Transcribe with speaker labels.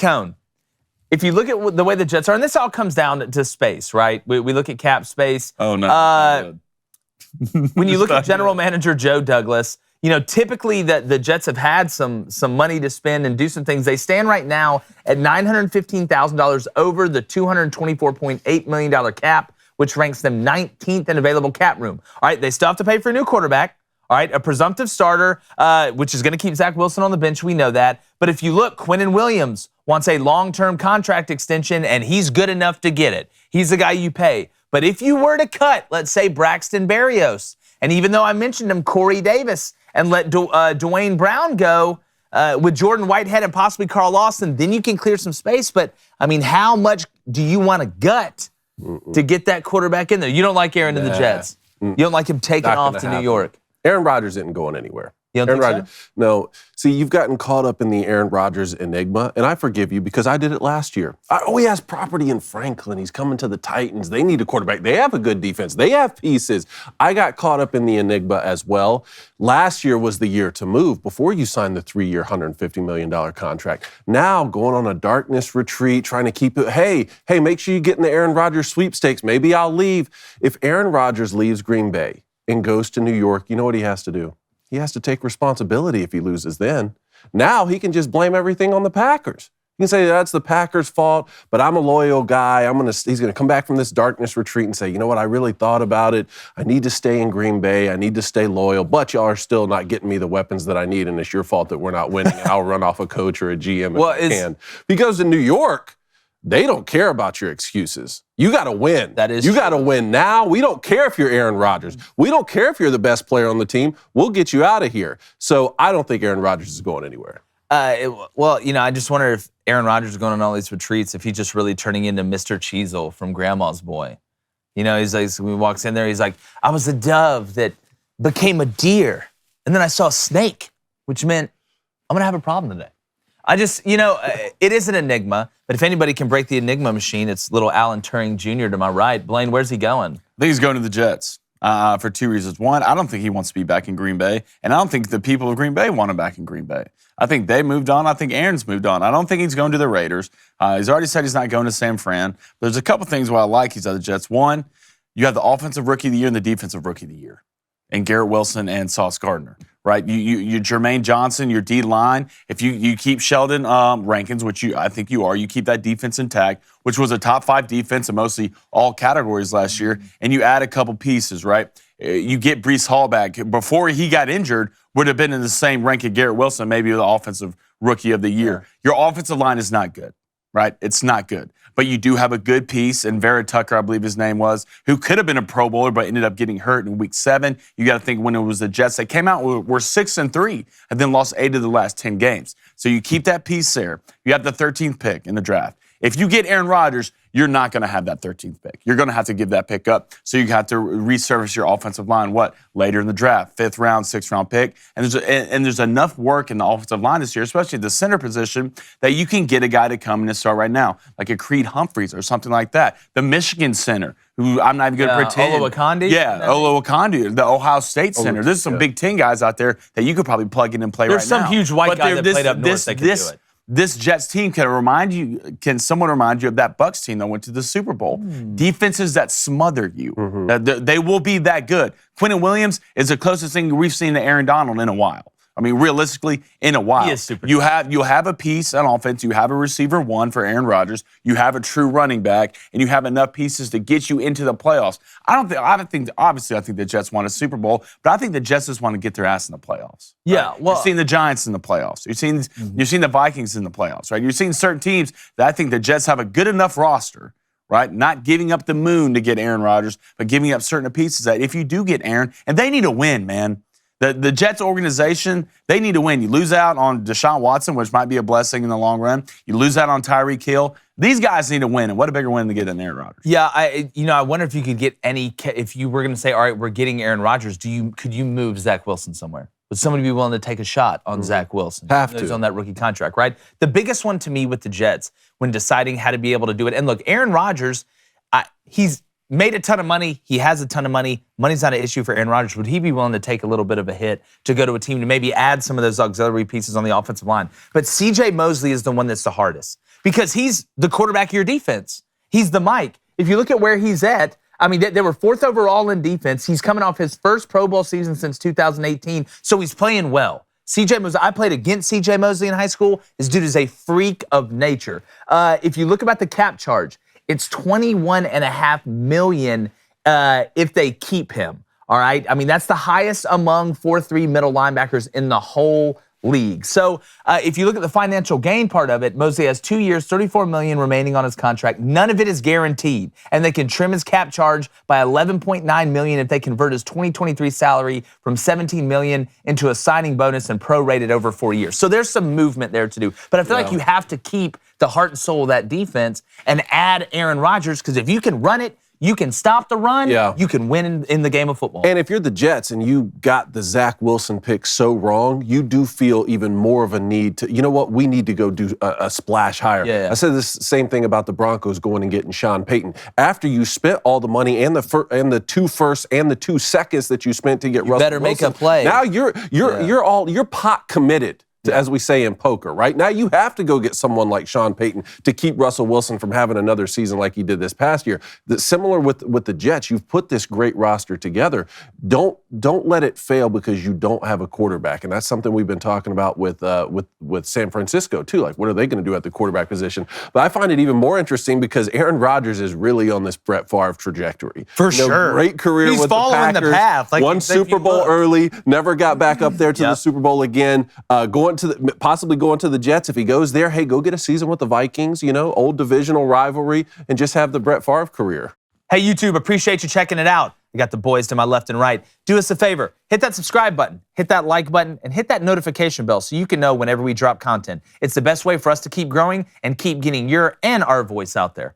Speaker 1: Cone, if you look at the way the Jets are, and this all comes down to space, right? We look at cap space.
Speaker 2: Oh, no.
Speaker 1: When you look at general manager Joe Douglas, typically the Jets have had some money to spend and do some things. They stand right now at $915,000 over the $224.8 million cap, which ranks them 19th in available cap room. All right, they still have to pay for a new quarterback. All right, a presumptive starter, which is going to keep Zach Wilson on the bench. We know that. But if you look, Quinnen Williams wants a long-term contract extension, and he's good enough to get it. He's the guy you pay. But if you were to cut, let's say, Braxton Berrios, and even though I mentioned him, Corey Davis, and let Dwayne Brown go with Jordan Whitehead and possibly Carl Lawson, then you can clear some space. But, I mean, how much do you want to gut to get that quarterback in there? You don't like Aaron to the Jets. You don't like him taking off to New York.
Speaker 3: Aaron Rodgers isn't going anywhere.
Speaker 1: You don't
Speaker 3: Aaron
Speaker 1: think
Speaker 3: Rodgers, no. See, you've gotten caught up in the Aaron Rodgers enigma, and I forgive you because I did it last year. He has property in Franklin. He's coming to the Titans. They need a quarterback. They have a good defense. They have pieces. I got caught up in the enigma as well. Last year was the year to move before you signed the 3-year, $150 million contract. Now going on a darkness retreat, trying to keep it, hey, make sure you get in the Aaron Rodgers sweepstakes. Maybe I'll leave. If Aaron Rodgers leaves Green Bay and goes to New York, you know what he has to do? He has to take responsibility if he loses then. Now he can just blame everything on the Packers. He can say that's the Packers' fault, but I'm a loyal guy. He's going to come back from this darkness retreat and say, you know what, I really thought about it. I need to stay in Green Bay. I need to stay loyal, but y'all are still not getting me the weapons that I need, and it's your fault that we're not winning, and I'll run off a coach or a GM if I can. Because in New York, they don't care about your excuses. You got to win. You got to win now. We don't care if you're Aaron Rodgers. We don't care if you're the best player on the team. We'll get you out of here. So I don't think Aaron Rodgers is going anywhere.
Speaker 1: I just wonder if Aaron Rodgers is going on all these retreats, if he's just really turning into Mr. Cheezel from Grandma's Boy. He's like, when he walks in there, he's like, I was a dove that became a deer. And then I saw a snake, which meant I'm going to have a problem today. It is an enigma, but if anybody can break the enigma machine, it's little Alan Turing Jr. to my right. Blaine, where's he going?
Speaker 2: I think he's going to the Jets for two reasons. One, I don't think he wants to be back in Green Bay, and I don't think the people of Green Bay want him back in Green Bay. I think they moved on. I think Aaron's moved on. I don't think he's going to the Raiders. He's already said he's not going to San Fran. There's a couple things why I like these other Jets. One, you have the offensive rookie of the year and the defensive rookie of the year, and Garrett Wilson and Sauce Gardner. Right, you Jermaine Johnson, your D line. If you keep Sheldon Rankins, which I think you are, you keep that defense intact, which was a top 5 defense in mostly all categories last year, and you add a couple pieces. Right, you get Breece Hall back before he got injured, would have been in the same rank as Garrett Wilson, maybe the offensive rookie of the year. Your offensive line is not good. Right, it's not good. But you do have a good piece, and Vera Tucker, I believe his name was, who could have been a Pro Bowler but ended up getting hurt in Week 7. You got to think when it was the Jets, they came out, were 6-3, and then lost 8 of the last 10 games. So you keep that piece there. You have the 13th pick in the draft. If you get Aaron Rodgers, you're not going to have that 13th pick. You're going to have to give that pick up. So you have to resurface your offensive line, later in the draft, 5th round, 6th round pick. And there's enough work in the offensive line this year, especially the center position, that you can get a guy to come in and start right now, like a Creed Humphreys or something like that. The Michigan center, who I'm not even going to pretend.
Speaker 1: Oluwakonde?
Speaker 2: Yeah, Oluwakonde, the Ohio State center. There's some Big Ten guys out there that you could probably plug in and play right now.
Speaker 1: There's some huge white guy that played up north that could do it.
Speaker 2: This Jets team can someone remind you of that Bucs team that went to the Super Bowl? Defenses that smother you. They will be that good. Quinnen Williams is the closest thing we've seen to Aaron Donald in a while. I mean, realistically, in a while.
Speaker 1: He is super
Speaker 2: you have a piece on offense. You have a receiver 1 for Aaron Rodgers. You have a true running back, and you have enough pieces to get you into the playoffs. Obviously, I think the Jets want a Super Bowl, but I think the Jets just want to get their ass in the playoffs.
Speaker 1: Yeah,
Speaker 2: right? You've seen the Giants in the playoffs. You've seen the Vikings in the playoffs, right? You've seen certain teams that I think the Jets have a good enough roster, right? Not giving up the moon to get Aaron Rodgers, but giving up certain pieces that if you do get Aaron, and they need to win, man. The Jets organization, they need to win. You lose out on Deshaun Watson, which might be a blessing in the long run. You lose out on Tyreek Hill. These guys need to win, and what a bigger win to get than Aaron Rodgers.
Speaker 1: Yeah, I wonder if you could get if you were going to say, all right, we're getting Aaron Rodgers, could you move Zach Wilson somewhere? Would somebody be willing to take a shot on Zach Wilson?
Speaker 3: Have to.
Speaker 1: He's on that rookie contract, right? The biggest one to me with the Jets when deciding how to be able to do it, and look, Aaron Rodgers, he's made a ton of money. He has a ton of money. Money's not an issue for Aaron Rodgers. Would he be willing to take a little bit of a hit to go to a team to maybe add some of those auxiliary pieces on the offensive line? But C.J. Mosley is the one that's the hardest because he's the quarterback of your defense. He's the Mike. If you look at where he's at, I mean, they were 4th overall in defense. He's coming off his first Pro Bowl season since 2018, so he's playing well. C.J. Mosley, I played against C.J. Mosley in high school. This dude is a freak of nature. If you look about the cap charge, it's $21.5 million if they keep him. All right. I mean, that's the highest among 4-3 middle linebackers in the whole league. So if you look at the financial gain part of it, Mosley has 2 years, $34 million remaining on his contract. None of it is guaranteed, and they can trim his cap charge by $11.9 million if they convert his 2023 salary from $17 million into a signing bonus and prorate it over 4 years. So there's some movement there to do. But I feel like you have to keep the heart and soul of that defense and add Aaron Rodgers, because if you can run it, you can stop the run, you can win in the game of football.
Speaker 3: And if you're the Jets and you got the Zach Wilson pick so wrong, you do feel even more of a need to, you know what, we need to go do a splash hire. I said this same thing about the Broncos going and getting Sean Payton. After you spent all the money and the 2 firsts and the 2 seconds that you spent to get Russell
Speaker 1: better
Speaker 3: Wilson,
Speaker 1: make a play.
Speaker 3: Now you're pot committed. As we say in poker, right? Now you have to go get someone like Sean Payton to keep Russell Wilson from having another season like he did this past year. Similar with the Jets, you've put this great roster together. Don't let it fail because you don't have a quarterback, and that's something we've been talking about with San Francisco too. Like, what are they going to do at the quarterback position? But I find it even more interesting because Aaron Rodgers is really on this Brett Favre trajectory.
Speaker 1: For sure,
Speaker 3: great career with the Packers. He's
Speaker 1: following the path. Like,
Speaker 3: won Super Bowl early, never got back up there to the Super Bowl again. Possibly going to the Jets. If he goes there, hey, go get a season with the Vikings, old divisional rivalry, and just have the Brett Favre career.
Speaker 1: Hey, YouTube, appreciate you checking it out. We got the boys to my left and right. Do us a favor, hit that subscribe button, hit that like button, and hit that notification bell so you can know whenever we drop content. It's the best way for us to keep growing and keep getting your and our voice out there.